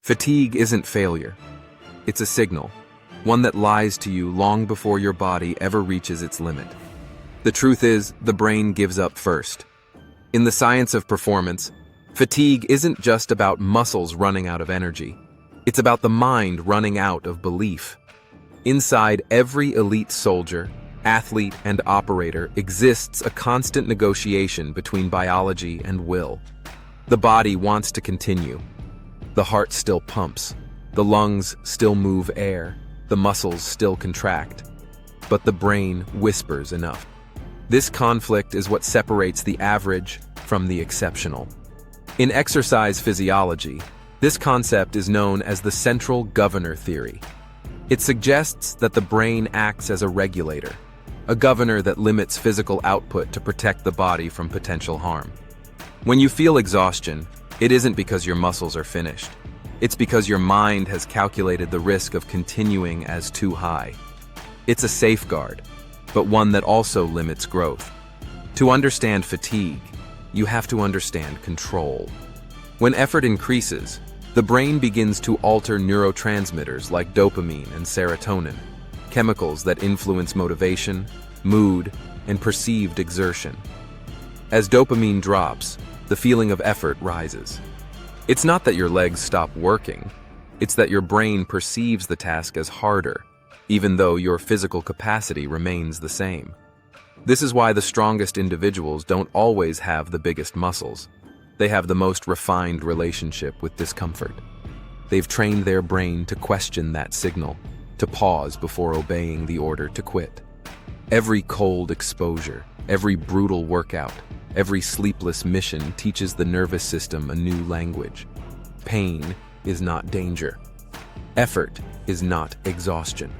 Fatigue isn't failure. It's a signal, one that lies to you long before your body ever reaches its limit. The truth is, the brain gives up first. In the science of performance, fatigue isn't just about muscles running out of energy. It's about the mind running out of belief. Inside every elite soldier, athlete, and operator exists a constant negotiation between biology and will. The body wants to continue. The heart still pumps. The lungs still move air. The muscles still contract. But the brain whispers enough. This conflict is what separates the average from the exceptional. In exercise physiology, this concept is known as the central governor theory. It suggests that the brain acts as a regulator, a governor that limits physical output to protect the body from potential harm. When you feel exhaustion, it isn't because your muscles are finished. It's because your mind has calculated the risk of continuing as too high. It's a safeguard, but one that also limits growth. To understand fatigue, you have to understand control. When effort increases, the brain begins to alter neurotransmitters like dopamine and serotonin, chemicals that influence motivation, mood, and perceived exertion. As dopamine drops, the feeling of effort rises. It's not that your legs stop working, it's that your brain perceives the task as harder, even though your physical capacity remains the same. This is why the strongest individuals don't always have the biggest muscles. They have the most refined relationship with discomfort. They've trained their brain to question that signal, to pause before obeying the order to quit. Every cold exposure, every brutal workout, every sleepless mission teaches the nervous system a new language. Pain is not danger. Effort is not exhaustion.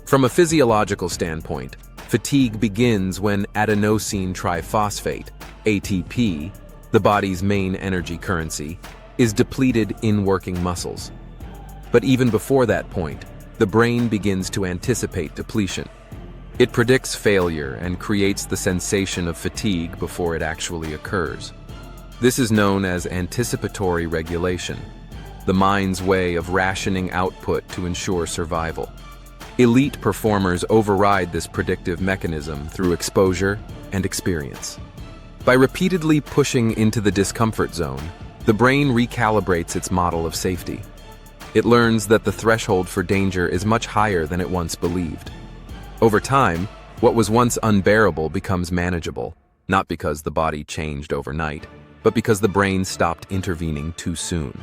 From a physiological standpoint, fatigue begins when adenosine triphosphate, ATP, the body's main energy currency, is depleted in working muscles. But even before that point, the brain begins to anticipate depletion. It predicts failure and creates the sensation of fatigue before it actually occurs. This is known as anticipatory regulation, the mind's way of rationing output to ensure survival. Elite performers override this predictive mechanism through exposure and experience. By repeatedly pushing into the discomfort zone, the brain recalibrates its model of safety. It learns that the threshold for danger is much higher than it once believed. Over time, what was once unbearable becomes manageable, not because the body changed overnight, but because the brain stopped intervening too soon.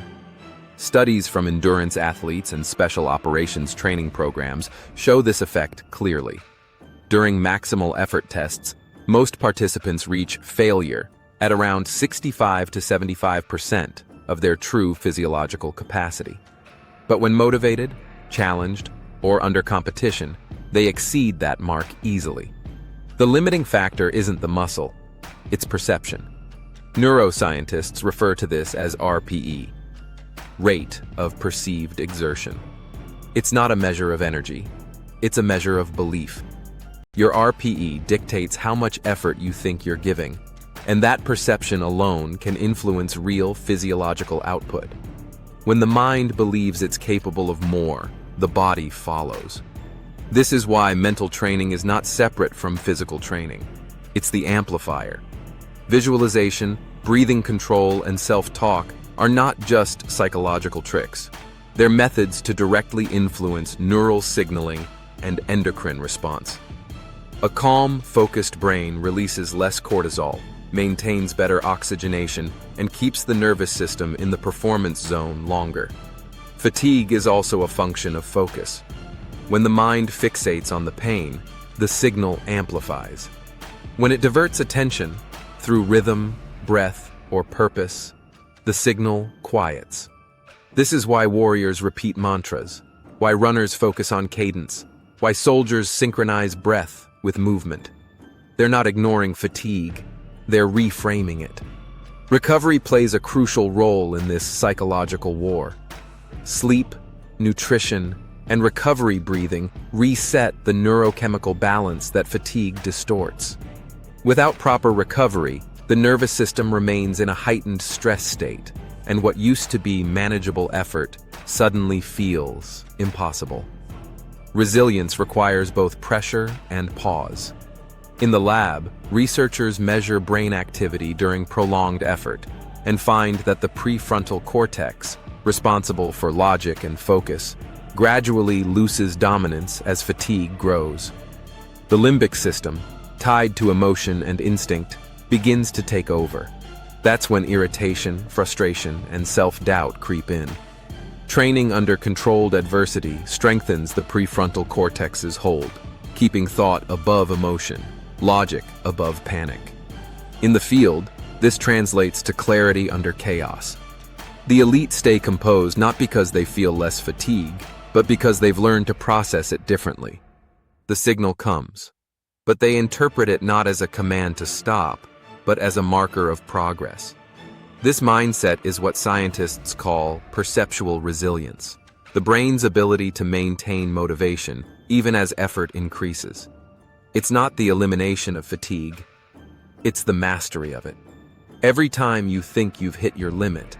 Studies from endurance athletes and special operations training programs show this effect clearly. During maximal effort tests, most participants reach failure at around 65 to 75% of their true physiological capacity. But when motivated, challenged, or under competition, they exceed that mark easily. The limiting factor isn't the muscle, it's perception. Neuroscientists refer to this as RPE, rate of perceived exertion. It's not a measure of energy, it's a measure of belief. Your RPE dictates how much effort you think you're giving, and that perception alone can influence real physiological output. When the mind believes it's capable of more, the body follows. This is why mental training is not separate from physical training. It's the amplifier. Visualization, breathing control, and self-talk are not just psychological tricks. They're methods to directly influence neural signaling and endocrine response. A calm, focused brain releases less cortisol, maintains better oxygenation, and keeps the nervous system in the performance zone longer. Fatigue is also a function of focus. When the mind fixates on the pain, the signal amplifies. When it diverts attention through rhythm, breath, or purpose, the signal quiets. This is why warriors repeat mantras, why runners focus on cadence, why soldiers synchronize breath with movement. They're not ignoring fatigue, they're reframing it. Recovery plays a crucial role in this psychological war. Sleep, nutrition, and recovery breathing reset the neurochemical balance that fatigue distorts. Without proper recovery, the nervous system remains in a heightened stress state, and what used to be manageable effort suddenly feels impossible. Resilience requires both pressure and pause. In the lab, researchers measure brain activity during prolonged effort and find that the prefrontal cortex, responsible for logic and focus, gradually loses dominance as fatigue grows. The limbic system, tied to emotion and instinct, begins to take over. That's when irritation, frustration, and self-doubt creep in. Training under controlled adversity strengthens the prefrontal cortex's hold, keeping thought above emotion, logic above panic. In the field, this translates to clarity under chaos. The elite stay composed not because they feel less fatigue, but because they've learned to process it differently. The signal comes, but they interpret it not as a command to stop, but as a marker of progress. This mindset is what scientists call perceptual resilience, the brain's ability to maintain motivation even as effort increases. It's not the elimination of fatigue, it's the mastery of it. Every time you think you've hit your limit,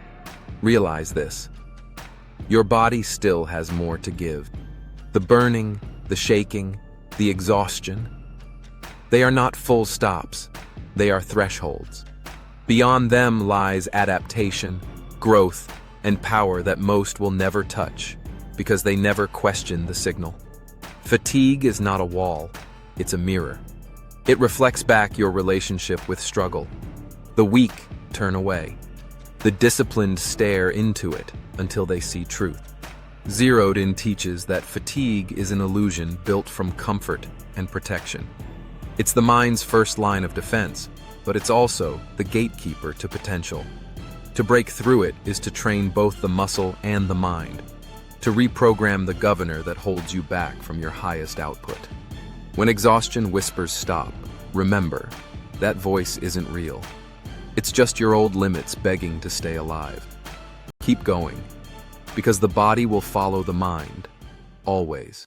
realize this: your body still has more to give. The burning, the shaking, the exhaustion, they are not full stops, they are thresholds. Beyond them lies adaptation, growth, and power that most will never touch because they never question the signal. Fatigue is not a wall, it's a mirror. It reflects back your relationship with struggle. The weak turn away. The disciplined stare into it until they see truth. Zeroed In teaches that fatigue is an illusion built from comfort and protection. It's the mind's first line of defense, but it's also the gatekeeper to potential. To break through it is to train both the muscle and the mind, to reprogram the governor that holds you back from your highest output. When exhaustion whispers stop, remember, that voice isn't real. It's just your old limits begging to stay alive. Keep going, because the body will follow the mind, always.